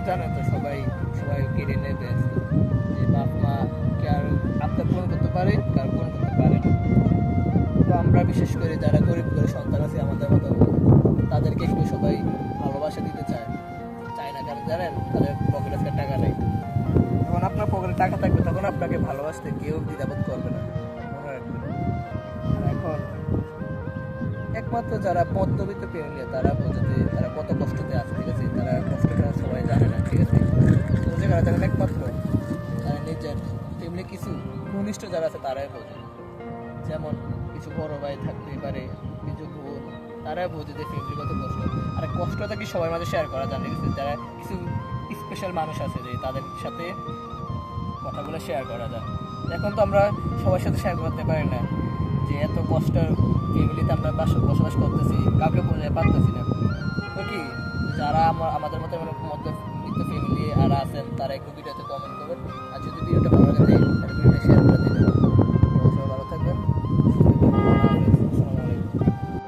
জানে তো সবাই সবাই কেড়ে নেবে, যে বাপ মা কে আর আপনার পূরণ করতে পারে, কার পূরণ করতে পারে না। তো আমরা বিশেষ করে যারা গরিব করে সন্তান আছে আমাদের মতো, তাদেরকে একটু সবাই ভালোবাসা দিতে চায়, চায় না কারণ জানেন তাদের পকেটে টাকা নেই। যখন আপনার পকেটে টাকা থাকবে তখন আপনাকে ভালোবাসতে কেউ দ্বিধাবোধ করবে না, মনে রাখবেন। আর এখন একমাত্র যারা মধ্যবিত্ত ফ্যামিলি তারা বোঝে যে তারা কত কষ্টতে আছে, ঠিক আছে, তারা কষ্টটা সবাই জানে না, ঠিক আছে। বোঝে কারা জানেন, একমাত্র তারা নিজের ফ্যামিলি কিছু ঘনিষ্ঠ যারা আছে তারাই বোঝে। যেমন কিছু বড় ভাই থাকতেই পারে, কিছু বোন, তারাই বোঝে যে ফ্যামিলি কত কষ্ট। আর কষ্টটা কি সবার মাঝে শেয়ার করা যায় না, ঠিক আছে। যারা কিছু স্পেশাল মানুষ আছে যে তাদের সাথে কথাগুলো শেয়ার করা যায়। এখন তো আমরা সবার সাথে শেয়ার করতে পারি না যে এত কষ্টের ফ্যামিলিতে আমরা বসবাস করতেছি, কাউকে বলে পারতেছি না। তো কি যারা আমাদের মতো মধ্যবিত্ত ফ্যামিলি আর আছেন তারা একটু ভিডিওতে কমেন্ট করবেন। আর যদি